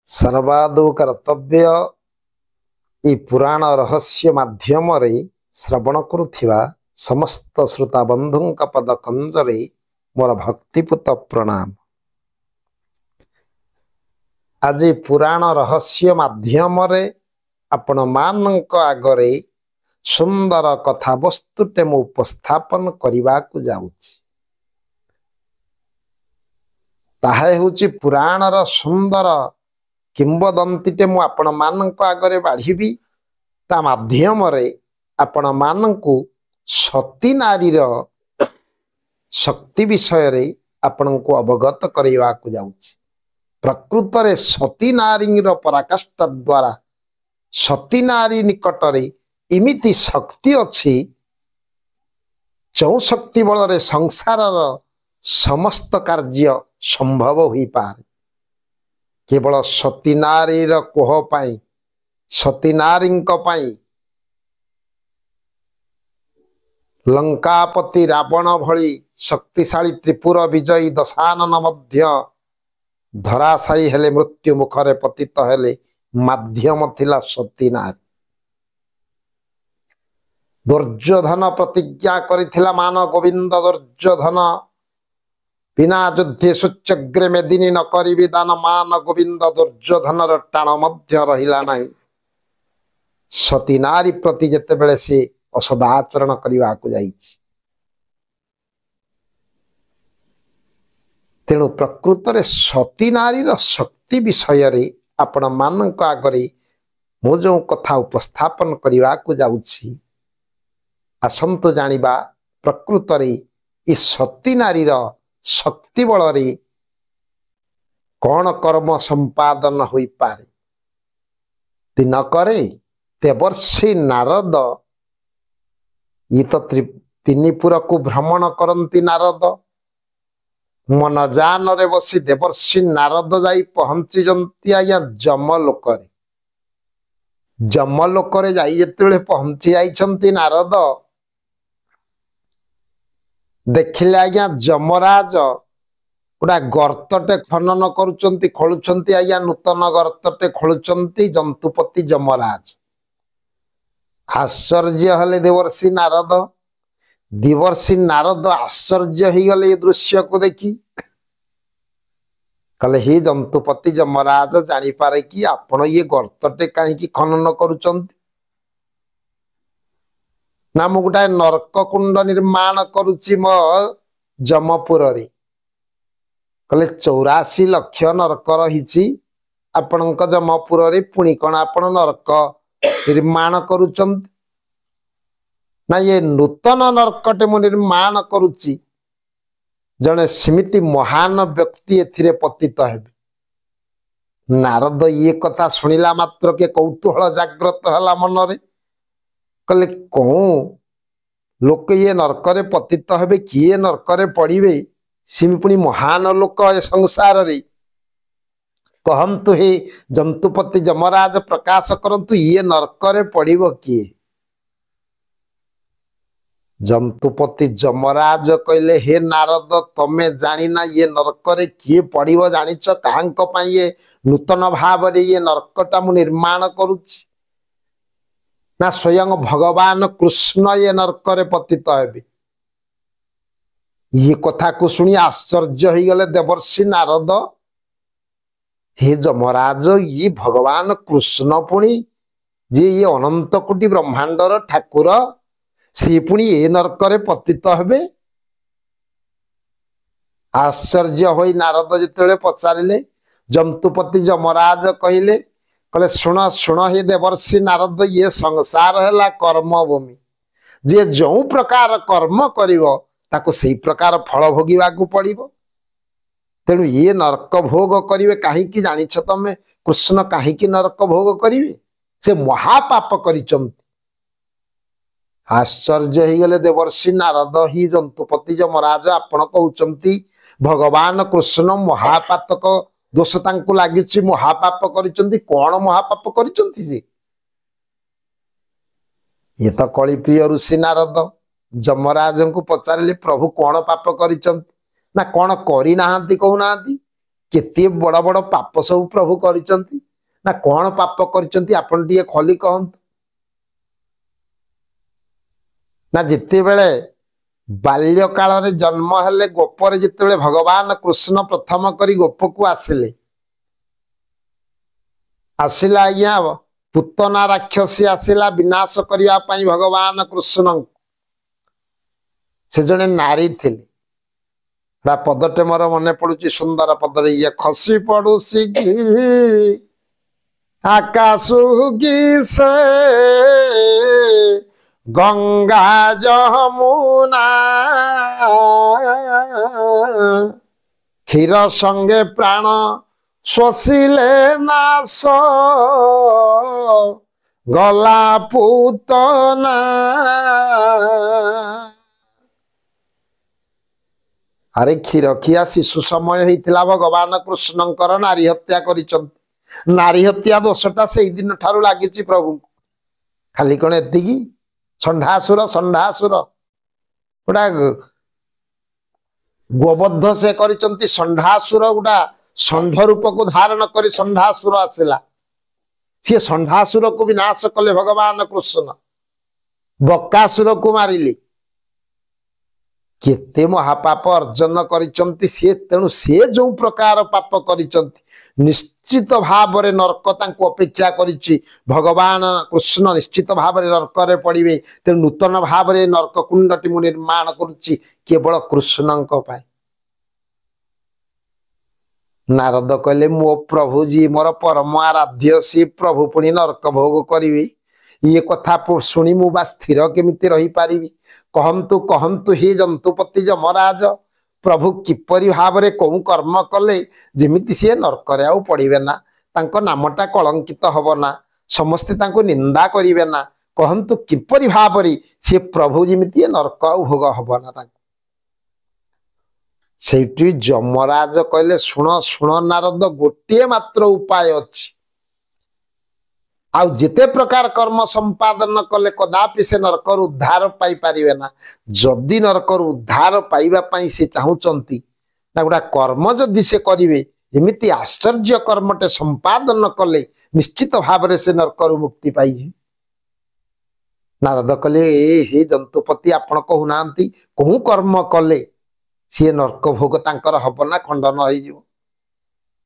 सर्वादौ कर्तव्य ई पुराण रहस्य माध्यम श्रवण करुथिबा समस्त श्रोता बंधु पद कंजरे मोर भक्तिपूत प्रणाम। आज पुराण रहस्य माध्यम आपण मानक आगरे सुंदर कथा वस्तुटे मु उपस्थापन करने को जाउछि। ताहा हेउछि पुराणर सुंदर किंबदंतीटे मु आपण मानक आगरे बाढ़ी ता माध्यम आपण मानकु सती नारीर शक्ति विषय रे आपण को अवगत करवा को जाउछि। प्रकृत रे सती नारीर पराकाष्ठा द्वारा सती नारी निकटरे इमिति शक्ति अछि जो शक्ति बल रे संसारर समस्त कार्य संभव होई पारे। केवल सती नारीर कोह पाई सती नारींक पाई लंकापति रावण भली शक्तिशाली त्रिपुर विजयी दशानन मध्य धराशायी हेले मृत्यु मुखरे पतित हेले माध्यम थिला सती नारी। दुर्योधन प्रतिज्ञा करिथिला मान गोविंद दुर्योधन बिना युद्धे सुचग्रे मेदिनी न करी दान मान गोविंद दुर्योधन टाण मध्य रहिला नहीं। सती नारी प्रति जेते बेले से असदाचरण करने को जाइछि। तेणु प्रकृत रे सती नारीर शक्ति विषय रे आपण मानक आगरे मो जो कथा उपस्थापन करने को जाउछि आसंतु जानिबा प्रकृत रे ई सती नारीर शक्ति बल रे कौन कर्म संपादन होई पारे। दिनकरे देवर्षि नारद ये तो त्रिपुर को भ्रमण करती नारद मन जान रे बसी देवर्षि नारद जाई पहुंची जंती आज्ञा जमलोक रे। जमलोक रे जाई जेतेबेले पहुंची जाइछंती नारद देखिले आज्ञा जमराज गोटा गर्तटे खनन करुचंती खोलुचंती आज्ञा नूतन गर्तटे खोलुचंती जंतुपति जमराज। आश्चर्य हले देवर्षि नारद आश्चर्य ही गले ये दृश्य को देखी। कले ही जंतुपति जमराज जानी पारे कि आपण ये गर्तटे कहीं खनन करुचंती ना मु गोटाए नरक कुंड निर्माण करुची मो जमपुर रे। कले 84 लाख नरक रही आपणक जमपुर रे पुणी कण आपण नरक निर्माण करुचंती ना ये नूतन नरकटे मु निर्माण करुची जने सिमिति महान व्यक्ति एथिरे पतित हेबे। नारद ये कथा सुनिला मात्र के कौतूहल जाग्रत हला मन रे। कले कौन लोक ये नरकरे पतित हेबे किए नरकरे पड़िबे सिमि पुणी महान लोक ए संसार रे कहंतु हे जंतुपति जमराज प्रकाश करंतु ये नरकरे पड़िबो किए। जंतुपति जमराज कहले हे नारद तमे जानी ना ये नरकरे किए पड़िबो जानिछ काहंक पई ये नूतन भाव रे ये नरकटा मु निर्माण करूछि ना स्वयं भगवान कृष्ण ये नरकरे पतित हेबे। ये कथा को सुनी आश्चर्य हो गले देवर्षि नारद हे जमराज ये भगवान कृष्ण पुणी जे ये अनंत कोटि ब्रह्मांडर ठाकुर सी पुणी ए नरकरे पतित हेबे। आश्चर्य होई नारद जितेबाला पचारिले जंतुपति जमराज कहले कले शुण शुण हे देवर्षि नारद ये संसार है कर्म भूमि जे जो प्रकार कर्म करिवो ताको सही प्रकार फल भोगिबा को पड़िबो। तेणु ये नरक भोग करिवे काहीकि जानिछ तमे कृष्ण काहीकि नरक भोग करिवे से महापाप करिचंती। आश्चर्य ही गले देवर्षि नारद ही जंतुपति जमराज आपण कहउचंती भगवान कृष्ण महापातक दोष तांकु लागिछि महापाप करिचंती। कोन महापाप करिचंती जे ये तो कली प्रिय ऋषि नारद जमराज को पचारे प्रभु कौन पाप करिचंती ना कौन करी नाहांती कहू नाहांती केते बड़ बड़ पाप सब प्रभु करिसंती ना कौन पाप करिसंती आपण टिए खली कहंतु ना जिते बेले बाल्य काल रे जन्म हेले गोपर जिते भगवान कृष्ण प्रथम करी गोप को आसिले आसिला आज्ञा पुतना राक्षसी आसिला विनाश करने भगवान कृष्ण से जड़े नारी थे पदटे मोर मन पड़ुची सुंदर पदरे ये खसी पड़ुसी आकाशु से गंगा जमुना क्षीर संगे प्राण शोषिले नाश गला पूतना अरे क्षीर खिया शिशु समय होता भगवान कृष्णकर नारी हत्या कर नारी हत्या दोषटा से दिन ठारू लगी प्रभु खाली कौन एति षंढासुर गोटा गोबद्ध से करिसंती षंढासुर गोटा षंढ रूप को धारण कर षंढासुर आसला सी षंढासुर को विनाश कले भगवान कृष्ण बकासुर को मारिले केते महापाप अर्जन करिसंती से तेणु से जो प्रकार पाप करिसंती निश्चित भाव रे नरक तांको अपेक्षा करिछि भगवान कृष्ण निश्चित भाव रे नरक रे पड़िबे तेणु नूतन भाव रे नरक कुंडटी मु निर्माण करुछि केवल कृष्णंक पाई नारद कहले मो प्रभु जी मोर परम आराध्य सी प्रभु पुणी नरक भोग करिवे ये कथा शुणी मु बा स्थिर केमिति रही पारिबी कहंतु कहंतु हे जंतुपति जमराज प्रभु किपरि भाव रे कौ कर्म कले जेमिति सी नरक रे आउ पड़िबे ना तांको नामटा कलंकित हब ना समस्ते तांको निंदा करिवे ना कहंतु किपरि भाव रे से प्रभु जेमिति नरक आउ भोग हब ना तांको सेठी जमराज कहले शुण शुण नारद गोटे मात्र उपाय अछि आउ जिते प्रकार कर्म संपादन कले कदापि से नरकर उद्धार पाई पारिबे ना जदि नरकर उद्धार पाइबा पाई से चाहुचंती ना गुडा कर्म जदि से करिवे एमिति आश्चर्य कर्मटे संपादन कले निश्चित भाव रे से नरकर मुक्ति पाइजी नारद कहले हे जंतुपति आपण कहू नांती कहू कर्म कले सी नरक भोग तांकर हब ना खंडन हो जिवो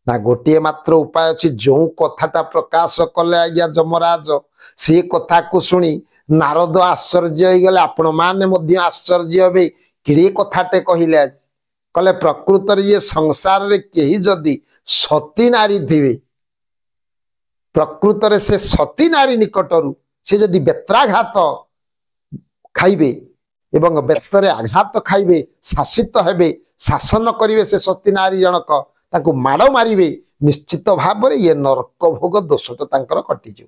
ना गोटे मात्र उपाय अच्छी जो कथाटा प्रकाश कले आज्ञा जमराज से कथा को शुणी नारद आश्चर्य हो गले आपण माने आश्चर्य हे कि कथाटे कहले कले प्रकृत ये संसार रे केही जदि सती नारी थिबे प्रकृत रे से सती नारी निकटरू से जदि बेत्राघात खाइबे एवं बेतरे आघात खाइबे शासित हेबे शासन करिवे से सती नारी जनक ताको माड़ मारिबे निश्चित भाव रे ये नरक भोग दोषटा तांकर कटिजो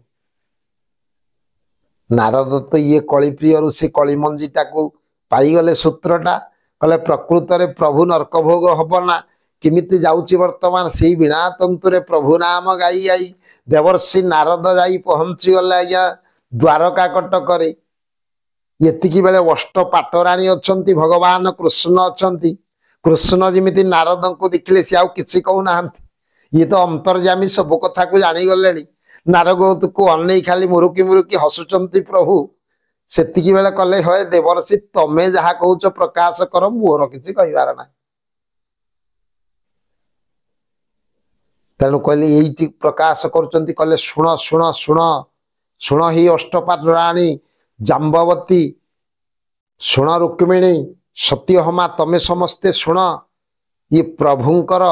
नारद तो ये कली प्रिय से कली मंजीटा को पाईगले सूत्रटा कले प्रकृत रे प्रभु नरक भोग हबना किमिति जाउची वर्तमान से बिना तंतुरे प्रभु नाम गाई आई देवर्षि नारद जाई पहुंची गले आज्ञा द्वारका कटकरे यतिकी बेले अष्ट पाटराणी अछंती भगवान कृष्ण अछंती कृष्ण जमीती नारद को देखिले सी आउ किछि कहू नाहंती ये तो अंतर्जामी सब कथा को जानी गले नारद को अनै खाली मुरुकी हसुचंती प्रभु सेतिकी बेले कले होय देवर्षि तमे जहा कहूच प्रकाश कर मोर किछि कहिबार ना तेणु कहले यही प्रकाश करचंती कले शुण शुण शुण शुण ही अष्टपाटराणी जाम्बवती शुण रुक्मिणी सत्यहमा तमे समस्ते शुण ये प्रभुंकर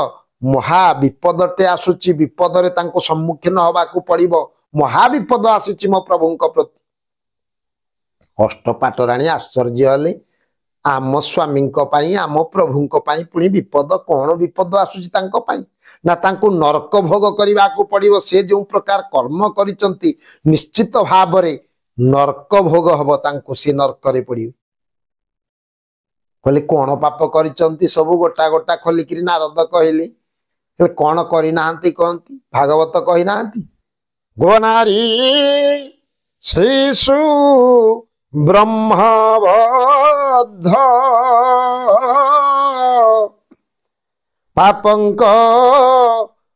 महा विपदटे आसुची विपद रे तांको सम्मुखीन हवा को पड़िबो महा विपद आसुची मो प्रभुंक प्रति अष्टपाटराणी आश्चर्य हले आम स्वामींक पाई आम प्रभुंक पाई पुणी विपद कौन विपद आसुची तांको पाई ना तांको नरक भोग करबा को पड़िबो से जो प्रकार कर्म करिसंती निश्चित भाव रे नरक भोग हब तांको से नरक रे पड़िबो कहले कौन पाप करिसंती सब गोटा गोटा खोलिकी नारद कहले कौन करी नाहंती कहंती भागवत कहि नाहंती गोनारी शिशु ब्रह्मबद्ध ପାପଙ୍କ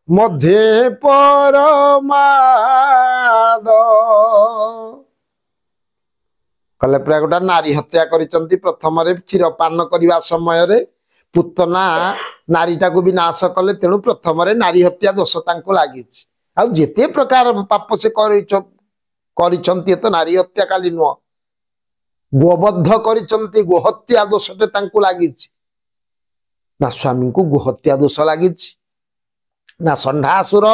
ମଧ୍ୟେ ପରମାଦ କଲେ ପ୍ରାୟ ଗୋଟା ନାରୀ ହତ୍ୟା କରିଛନ୍ତି। ପ୍ରଥମରେ କ୍ଷୀର ପାନ କରିବା ସମୟରେ ପୁତନା ନାରୀଟାକୁ ବି ନାଶ କଲେ, ତେଣୁ ପ୍ରଥମରେ ନାରୀ ହତ୍ୟା ଦୋଷ ତାଙ୍କୁ ଲାଗିଛି। ଆଉ ଯେତେ ପ୍ରକାର ପାପ ସେ କରିଛନ୍ତି, ତ ନାରୀ ହତ୍ୟା କାଲି ନୁହଁ, ଗୋବଦ୍ଧ କରିଛନ୍ତି, ଗୋହତ୍ୟା ଦୋଷଟେ ତାଙ୍କୁ ଲାଗିଛି। ନା ସ୍ୱାମୀଙ୍କୁ ଗୋହତ୍ୟା ଦୋଷ ଲାଗିଛି, ନା ଷଣ୍ଢାସୁର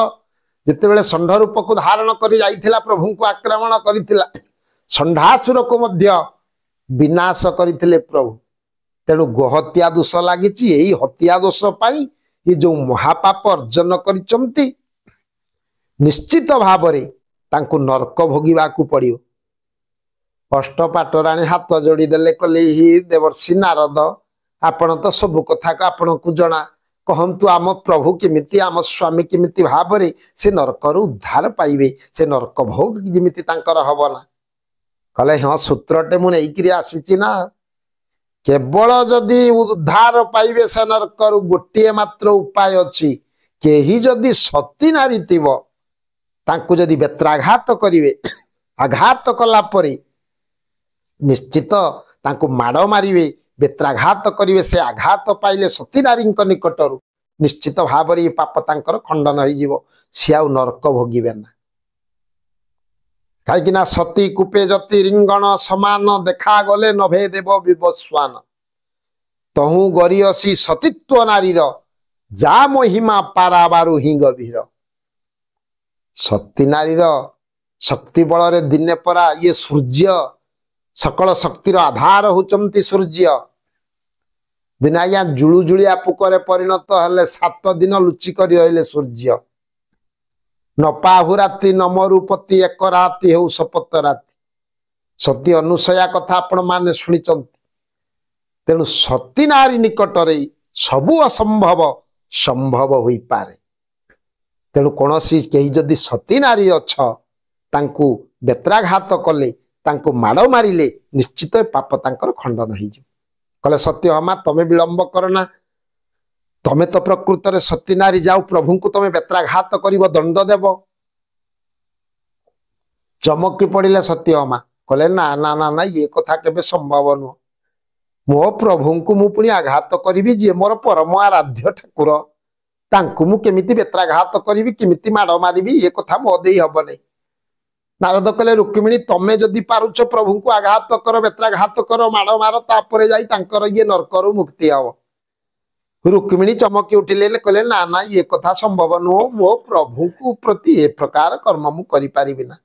ଯେତେବେଳେ ଷଣ୍ଢ ରୂପକୁ ଧାରଣ କରି ଯାଇଥିଲା ପ୍ରଭୁଙ୍କୁ ଆକ୍ରମଣ କରିଥିଲା, ଷଣ୍ଢାସୁରକୁ ମଧ୍ୟ ବିନାଶ କରିଥିଲେ ପ୍ରଭୁ। ତେଣୁ ଗୋହତ୍ୟା ଦୋଷ ଲାଗିଛି। ଏଇ ହତ୍ୟା ଦୋଷ ପାଇଁ ଏ ଯୋଉ ମହାପାପ ଅର୍ଜନ କରିଛନ୍ତି, ନିଶ୍ଚିତ ଭାବରେ ତାଙ୍କୁ ନର୍କ ଭୋଗିବାକୁ ପଡିବ। ଅଷ୍ଟପାଟରାଣୀ ହାତ ଯୋଡ଼ିଦେଲେ, କହିଲେ ହି ଦେବର୍ଷି ନାରଦ, ଆପଣ ତ ସବୁ କଥାକୁ ଆପଣଙ୍କୁ ଜଣା, କହନ୍ତୁ ଆମ ପ୍ରଭୁ କେମିତି, ଆମ ସ୍ୱାମୀ କେମିତି ଭାବରେ ସେ ନର୍କରୁ ଉଦ୍ଧାର ପାଇବେ, ସେ ନର୍କ ଭୋଗ ଯେମିତି ତାଙ୍କର ହବ ନା। କହିଲେ ହଁ, ସୂତ୍ରଟେ ମୁଁ ନେଇକିରି ଆସିଛି ନା। କେବଳ ଯଦି ଉଦ୍ଧାର ପାଇବେ ସେ ନର୍କରୁ, ଗୋଟିଏ ମାତ୍ର ଉପାୟ ଅଛି। କେହି ଯଦି ସତୀ ନାରୀ ଥିବ, ତାଙ୍କୁ ଯଦି ବେତ୍ରାଘାତ କରିବେ, ଆଘାତ କଲା ପରେ ନିଶ୍ଚିତ ତାଙ୍କୁ ମାଡ଼ ମାରିବେ, ବେତ୍ରାଘାତ କରିବେ, ସେ ଆଘାତ ପାଇଲେ ସତୀ ନାରୀଙ୍କ ନିକଟରୁ ନିଶ୍ଚିତ ଭାବରେ ଏ ପାପ ତାଙ୍କର ଖଣ୍ଡନ ହେଇଯିବ, ସିଏ ଆଉ ନର୍କ ଭୋଗିବେ ନା। କାହିଁକି ନା ସତୀ କୂପେ ଯତି ରିଙ୍ଗଣ ସମାନ, ଦେଖାଗଲେ ନଭେ ଦେବ ବିବସ୍ୱାନ। ତହୁଁ ଗରିୟସୀ ସତୀତ୍ୱ ନାରୀର, ଯା ମହିମା ପାରାବାରୁ ହିଁ ଗଭୀର। ସତୀ ନାରୀର ଶକ୍ତି ବଳରେ ଦିନେ ପରା ଇଏ ସୂର୍ଯ୍ୟ, ସକଳ ଶକ୍ତିର ଆଧାର ହଉଛନ୍ତି ସୂର୍ଯ୍ୟ, ଦିନେ ଆଜ୍ଞା ଜୁଳୁଜୁଳିଆ ପୋକରେ ପରିଣତ ହେଲେ, 7 ଦିନ ଲୁଚି କରି ରହିଲେ ସୂର୍ଯ୍ୟ। ନପାହୁ ରାତି ନମରୁପତି, ଏକ ରାତି ହେଉ ଶପଥ ରାତି। ସତୀ ଅନୁସୟା କଥା ଆପଣ ମାନେ ଶୁଣିଛନ୍ତି। ତେଣୁ ସତୀ ନାରୀ ନିକଟରେ ସବୁ ଅସମ୍ଭବ ସମ୍ଭବ ହୋଇପାରେ। ତେଣୁ କୌଣସି କେହି ଯଦି ସତୀ ନାରୀ ଅଛ, ତାଙ୍କୁ ବେତ୍ରାଘାତ କଲେ, ତାଙ୍କୁ ମାଡ଼ ମାରିଲେ, ନିଶ୍ଚିତ ପାପ ତାଙ୍କର ଖଣ୍ଡନ ହେଇଯିବ। କହିଲେ ସତ୍ୟଭାମା, ତମେ ବିଳମ୍ବ କର ନା, ତମେ ତ ପ୍ରକୃତରେ ସତୀ ନାରୀ, ଯାଉ ପ୍ରଭୁଙ୍କୁ ତମେ ବେତ୍ରାଘାତ କରିବ, ଦଣ୍ଡ ଦେବ। ଚମକି ପଡ଼ିଲେ ସତ୍ୟଭାମା, କହିଲେ ନା ନା ନା ନା, ଏ କଥା କେବେ ସମ୍ଭବ ନୁହଁ। ମୋ ପ୍ରଭୁଙ୍କୁ ମୁଁ ପୁଣି ଆଘାତ କରିବି, ଯିଏ ମୋର ପରମ ଆରାଧ୍ୟ ଠାକୁର, ତାଙ୍କୁ ମୁଁ କେମିତି ବେତ୍ରାଘାତ କରିବି, କେମିତି ମାଡ଼ ମାରିବି, ଏ କଥା ମୋ ଦେଇ ହବ ନାହିଁ। ନାରଦ କହିଲେ ରୁକ୍ମିଣୀ, ତମେ ଯଦି ପାରୁଛ ପ୍ରଭୁଙ୍କୁ ଆଘାତ କର, ବେତ୍ରାଘାତ କର, ମାଡ଼ ମାର, ତାପରେ ଯାଇ ତାଙ୍କର ଇଏ ନର୍କରୁ ମୁକ୍ତି ହବ। ରୁକ୍ମିଣୀ ଚମକି ଉଠିଲେ, କହିଲେ ନା ନା, ଏ କଥା ସମ୍ଭବ ନୁହଁ, ମୋ ପ୍ରଭୁଙ୍କୁ ପ୍ରତି ଏ ପ୍ରକାର କର୍ମ ମୁଁ କରିପାରିବି ନା।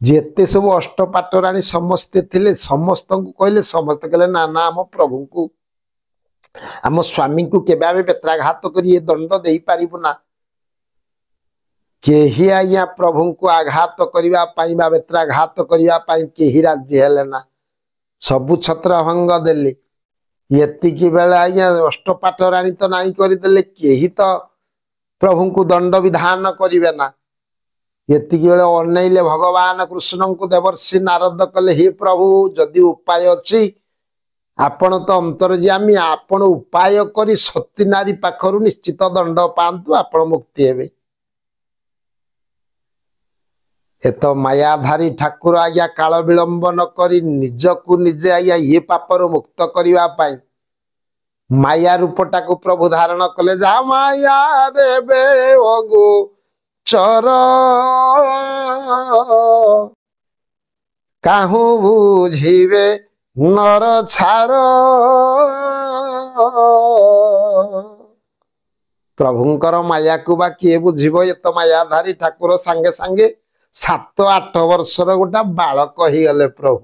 ଯେତେ ସବୁ ଅଷ୍ଟପାଟରାଣୀ ସମସ୍ତେ ଥିଲେ, ସମସ୍ତଙ୍କୁ କହିଲେ, ସମସ୍ତେ କହିଲେ ନା ନା, ଆମ ପ୍ରଭୁଙ୍କୁ, ଆମ ସ୍ୱାମୀଙ୍କୁ କେବେ ଆମେ ବେତ୍ରାଘାତ କରି ଏ ଦଣ୍ଡ ଦେଇପାରିବୁ ନା। କେହି ଆଜ୍ଞା ପ୍ରଭୁଙ୍କୁ ଆଘାତ କରିବା ପାଇଁ ବା ବେତ୍ରାଘାତ କରିବା ପାଇଁ କେହି ରାଜି ହେଲେ ନା। ସବୁ ଛତ୍ରଭଙ୍ଗ ଦେଲେ। ଏତିକି ବେଳେ ଆଜ୍ଞା ଅଷ୍ଟପାଟରାଣୀ ତ ନାହିଁ କରିଦେଲେ, କେହି ତ ପ୍ରଭୁଙ୍କୁ ଦଣ୍ଡ ବିଧାନ କରିବେ ନା। ଏତିକି ବେଳେ ଅନେଇଲେ ଭଗବାନ କୃଷ୍ଣଙ୍କୁ। ଦେବର୍ଷି ନାରଦ କଲେ, ହେ ପ୍ରଭୁ, ଯଦି ଉପାୟ ଅଛି, ଆପଣ ତ ଅନ୍ତର୍ଯାମୀ, ଆପଣ ଉପାୟ କରି ସତୀ ନାରୀ ପାଖରୁ ନିଶ୍ଚିତ ଦଣ୍ଡ ପାଆନ୍ତୁ, ଆପଣ ମୁକ୍ତି ହେବେ। ଏତ ମାୟାଧାରୀ ଠାକୁର ଆଜ୍ଞା କାଳ ବିଳମ୍ବ ନ କରି ନିଜକୁ ନିଜେ ଆଜ୍ଞା ଏ ପାପରୁ ମୁକ୍ତ କରିବା ପାଇଁ ମାୟା ରୂପଟାକୁ ପ୍ରଭୁ ଧାରଣ କଲେ। ଯାହା ମାୟା ଦେବେ ଅଗୁ ଚର, କାହୁ ବୁଝିବେ ନର ଛାର। ପ୍ରଭୁଙ୍କର ମାୟାକୁ ବା କିଏ ବୁଝିବ? ଏ ତ ମାୟାଧାରୀ ଠାକୁର ସାଙ୍ଗେ ସାଙ୍ଗେ 7-8 ବର୍ଷର ଗୋଟା ବାଳକ ହେଇଗଲେ ପ୍ରଭୁ।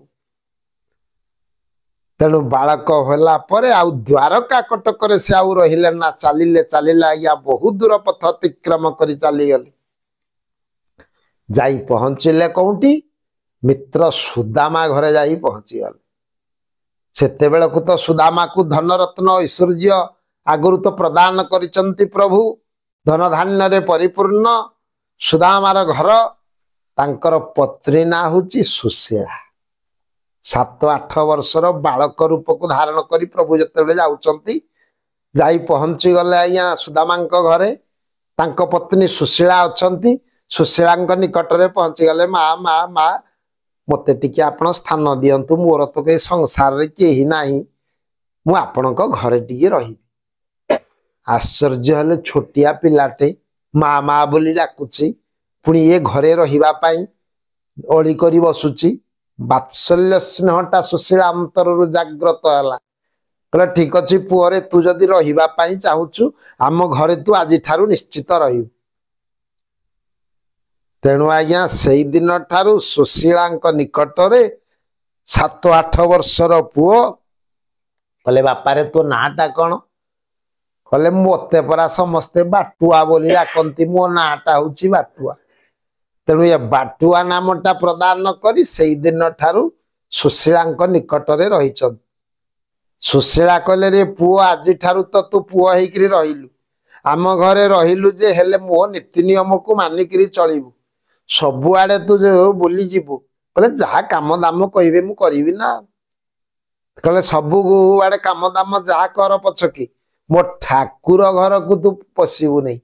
ତେଣୁ ବାଳକ ହେଲା ପରେ ଆଉ ଦ୍ୱାରକା କଟକରେ ସେ ଆଉ ରହିଲେ ନା, ଚାଲିଲେ ଚାଲିଲେ ଆଜ୍ଞା ବହୁତ ଦୂର ପଥ ଅତିକ୍ରମ କରି ଚାଲିଗଲେ। ଯାଇ ପହଞ୍ଚିଲେ କୋଉଠି? ମିତ୍ର ସୁଦାମା ଘରେ ଯାଇ ପହଞ୍ଚିଗଲେ। ସେତେବେଳକୁ ତ ସୁଦାମାକୁ ଧନରତ୍ନ ଐଶ୍ୱର୍ଯ୍ୟ ଆଗରୁ ତ ପ୍ରଦାନ କରିଛନ୍ତି ପ୍ରଭୁ, ଧନ ଧାନ୍ୟରେ ପରିପୂର୍ଣ୍ଣ ସୁଦାମାର ଘର। ତାଙ୍କର ପତ୍ନୀ ନାଁ ହଉଛି ସୁଶୀଳା। 7 8 वर्षर बालक रूप को धारण करी प्रभु जिते जाउचंती जाई पहुंची गले आज्ञा सुदामा घरे तांको पत्नी सुशीला अछंती सुशीला निकट में पहुंची गले माँ माँ माँ मते टिके आपण स्थान दियंतु मोर तो कई संसार रे केही नाही मु आपणक घरे टिके रही आश्चर्य हेले छोटिया पिलाटे माँ माँ बोली डाकुची पुणी ये घरे रहिबा पाई ओली करी बसुची बात्सल्य स्नेहटा सुशीला अंतर जाग्रत है कहला ठीक अच्छे पुअरे तू जदि रहिबा पाई चाहूचु आम घरे तू आज ठारू निश्चित रही तेणु आज्ञा से दिन ठारू सुशीला निकटरे 7 8 वर्षर पुओ कहले बापा रे तो नाटा कौन कहले मते परा समस्ते बाटुआ बोली डाकती मो नाटा हूँ बाटुआ तेणु ये बाटुआ नामटा प्रदान करी से दिन ठारू सुशीला निकटरे रही सुशीला कहले रे पुओ आज ठारू तो तू पुओ होइकरी रहिलु आम घरे रहिलु जे हेले मो नीति नियम को मानिकरी चलिबु सबुआडे तू जो बुली जीवु कहले जहा काम दाम कहिबे मु करिवि ना कहले सबु आडे काम दाम जहा कर पछकी मो ठाकुर घर को तू पशिबु नहीं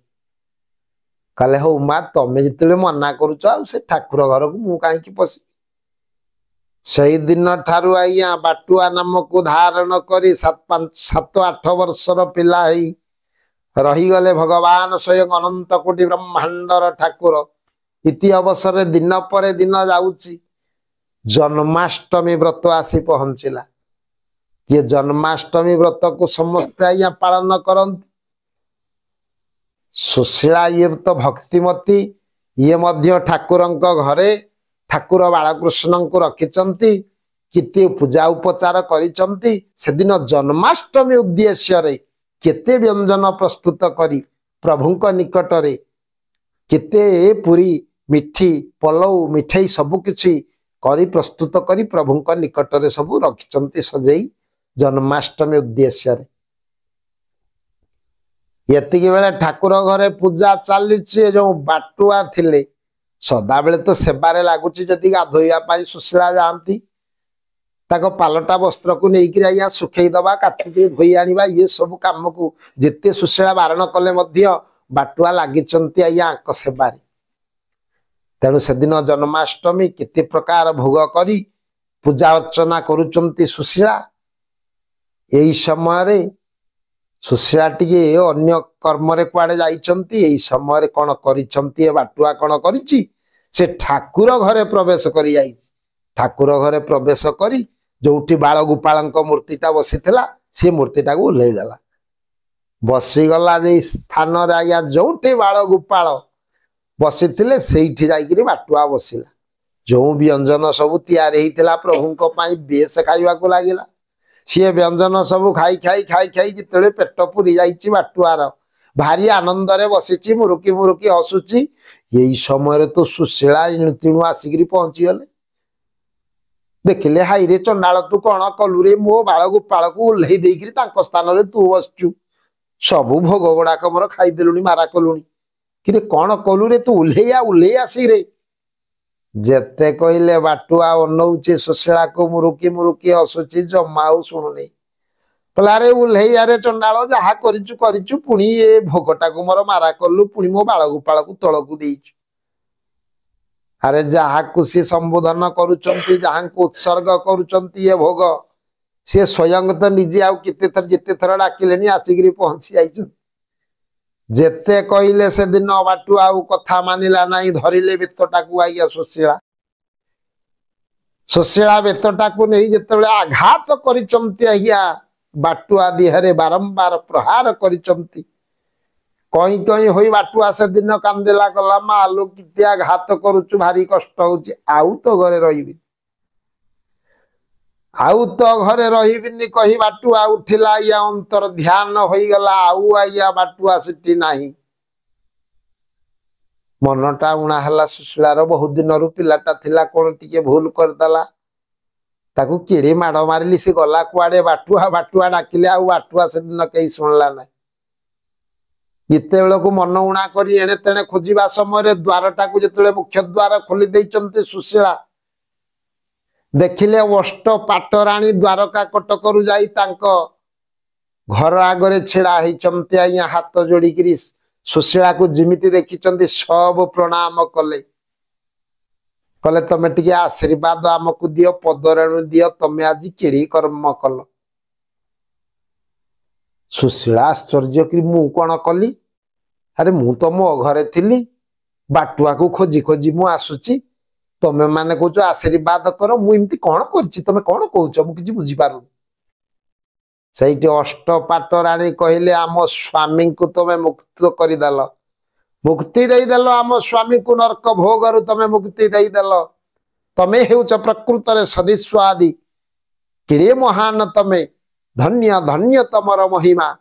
कहले हो माँ तमें जिते मना करुच आ से ठाकुर घर को मु कहीं पशि से दिन ठारू आज्ञा बाटुआ नाम को धारण करी 7 8 वर्षर पिला रहीगले भगवान स्वयं अनंत कोटि ब्रह्मांडर ठाकुर इति अवसर दिन पर दिन जाउची जन्माष्टमी व्रत आसी पहुंचला ये जन्माष्टमी व्रत को समस्त आज्ञा पालन करती सुशीला ये तो भक्तिमती ये मध्य ठाकुरंक घरे ठाकुर बालकृष्ण को रखिचंती किते पूजा उपचार करिचंती से दिन जन्माष्टमी उद्देश्य रे केते व्यंजन प्रस्तुत करी प्रभुंक निकट रे केते पूरी मिठी पलौ मिठाई सब किछि करी प्रस्तुत करी प्रभुंक निकट रे सब रखिचंती सजेई जन्माष्टमी उद्देश्य रे यतिकी बेले ठाकुर घरे पूजा चली जो बाटुआ थिले सदा बेले तो सेबारे लगुच जदि गाधोइया सुशीला जाती ताको पालटा वस्त्र को लेकिन आज्ञा सुखई दबा काटी धोई आनिबा ये सब काम को जिते सुशीला बारण कले मध्य बाटुआ लागिचंती आज्ञा सेबारे तेणु से दिन जन्माष्टमी केते प्रकार भोग करी पूजा अर्चना करुचंती सुशीला यही समय सुशीला टिके अन्य कर्म रे कुआडे जाइचंती एई समय रे कोन करिचंती ए बाटुआ कोन करिची से ठाकुर घरे प्रवेश करी जाइची ठाकुर घरे प्रवेश करी जोठी बाल गोपालंक मूर्तिटा बसिथिला से मूर्तिटा को उल्लै देला बसी गला जे स्थान रे आया जोठी बाल गोपाल बसिथिले सेठी जाइकरी बाटुआ बसिला जो व्यंजन सब तैयार हेतिला प्रभुंक पई बेस खाइबा को लागिला सी व्यंजन सब खाई खाई खाई खाई जिते पेट पूरी जाइए बाटुआर भारी आनंद रे बसी मुरुकी हसुची यही समय तो सुशीला इणु आसिक पहुंची गले देखिले हाई रे चंडाल तू कौन कलु रे मो बाल गोपाल को उल्लई देकरी स्थान रे तू बसचु सबू भोग गुड़ाक मोर खाईदेलुनी मारा कलुनी कि कौन कलु रे तू उल्लई आसी रे जेते कहले बाटुआ अनौचे सुशीला को मुरुकी हसुची जमा शुणुनी कहला उल्लई आरे चंडाल जहा करिचु पुणी ये भोगटा को मोर मारा कलु पुणी मो बाल गोपाल को तल को देइछु अरे जहा को सी संबोधन करुचंती जहा को उत्सर्ग करुचंती ये भोग सी स्वयं तो निजे आउ केते थर जिते थर डाकिलेनी आसिक पहुंची जाइछु जेते कहले से दिन बाटुआ आउ कथा मानिला नहीं धरिले बेतटा को आइया सुशीला बेतटा को नहीं जिते आघात करिचंती आइया बाटुआ दिहरे बारंबार प्रहार करिचंती कहीं कहीं होई बाटुआ से दिन कांदेला गला मालो किते आघात करुचु भारी कष्ट होची आउ तो घरे रहिबी आउ तो घरे रहिबिनी कही बाटुआ उठिला या अंतर ध्यान होई गला आउ आइया बाटुआ सिटी नाही मनटा उणा हला सुशीलार बहुत दिन रु पिलाटा थिला कोन टिके भूल करदला ताकू किड़ी माड़ मारिली से गला कुआडे बाटुआ बाटुआ डाकिले आउ बाटुआ से दिन कई सुनला ना इते बेल को मन उणा करी एणे तेणे खोजिबा समय द्वारटा को जतले मुख्य द्वार खोली देइचंती सुशीला देखिले अष्ट पाटराणी द्वारका कटकरू जाई तांको घर आगरे छिड़ा होइचंती आज्ञा हाथ जोड़िकी सुशीला को जिमिति देखिचंती सब प्रणाम कले कले तमे टिके आशीर्वाद आमको दियो पदरेणु दियो तमे आज केड़ी कर्म कल सुशीला आश्चर्य कि मु कौन कली अरे मु तो मो घरे थिली बाटुआ को खोजी खोजी मु आसुची तमे माने कहूच आशीर्वाद कर मुझे कौन करछि तमे कौन कहूच मु किछि बुझी पारु सहीटी अष्ट पाटराणी कहले आम स्वामी को तमे मुक्त करदेल मुक्ति देदेल आम स्वामी को नरक भोगरु तमे मुक्ति देदेल तमे हेउच प्रकृत रे सदस्वादि किरे महान तमे धन्य धन्य तमर महिमा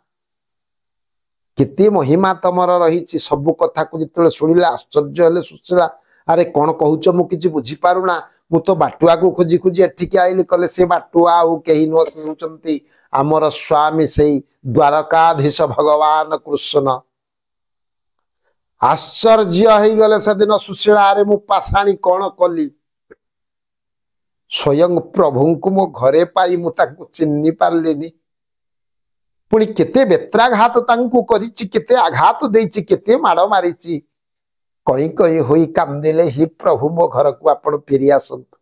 केते महिमा तमर रही सब कथा को जिते शुणिले आश्चर्य हेले सुशीला अरे कौन कहूच मु किछि बुझी पारुना मु तो बाटुआ को खोजी खोजी एठिके आइली कले से बाटुआ आउ केही न सुचंती आमर स्वामी से द्वारकाधीश भगवान कृष्ण आश्चर्य हो गले से दिन सुशीला अरे मु पाषाणी कौन कली स्वयं प्रभु को मो घरे पाई मु ताकु चिन्नी पारलिनी पुणी केते बेत्राघात तांकु करिछि केते आघात देछि केते माड़ मारिछि कई कई होई कांदिले ही प्रभु मो घर को आपण फेरी आसंतु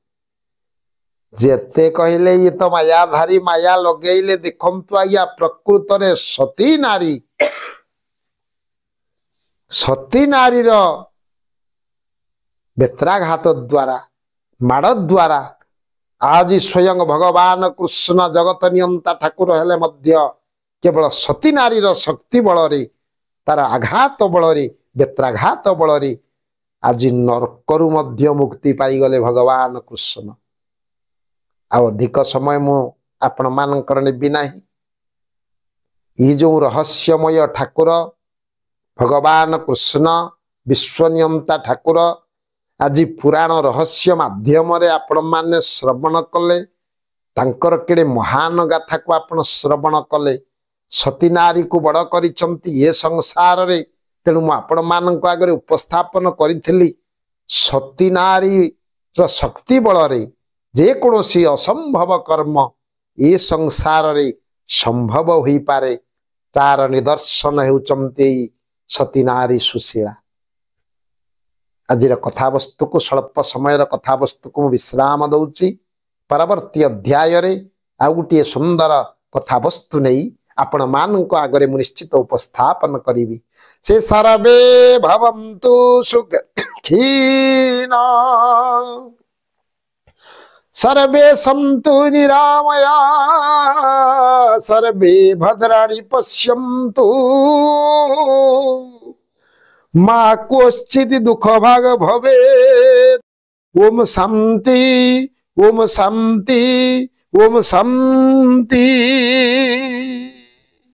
जेते कहले ये तो मायाधारी माया लगेइले देखंतु आज्ञा प्रकृत रे सती नारी रो बेत्राघात द्वारा माड़ द्वारा आज स्वयं भगवान कृष्ण जगत नियंता ठाकुर हेले मध्य केवल सती नारी रो शक्ति बल रे तार आघात बल रे बेत्राघात बल रे आज नरकरु मध्य मुक्ति पाई गले भगवान कृष्ण आ अधिक समय मु आपण मानकर नेबी नाही ये जो रहस्यमय ठाकुर भगवान कृष्ण विश्वनियंता ठाकुर आज पुराण रहस्य माध्यम रे आपण माने श्रवण कले तांकर केड़े महान गाथा को आपण श्रवण कले सती नारी को बड़ करिसंती ये संसार रे तेणु मु आपण मानक आगे उपस्थापन करी सती नारी रो शक्ति बल रे जे कोनोसी असंभव कर्म ये संसार रे संभव होई पारे तार निदर्शन हेउचंती सती नारी सुशीला आज कथावस्तु को स्वल्प समय कथावस्तु को विश्राम दउची परवर्ती अध्याय रे आ गुटिए सुंदर कथावस्तु नहीं आपण मानक आगरे मु निश्चित उपस्थापन करिवि से सर्वे भवन्तु सुखिना सर्वे सन्तु निरामया सर्वे भद्राणि पश्यन्तु मा कोश्चित् दुःख भाग भवेत् ओम शांति ओम शांति ओम शांति।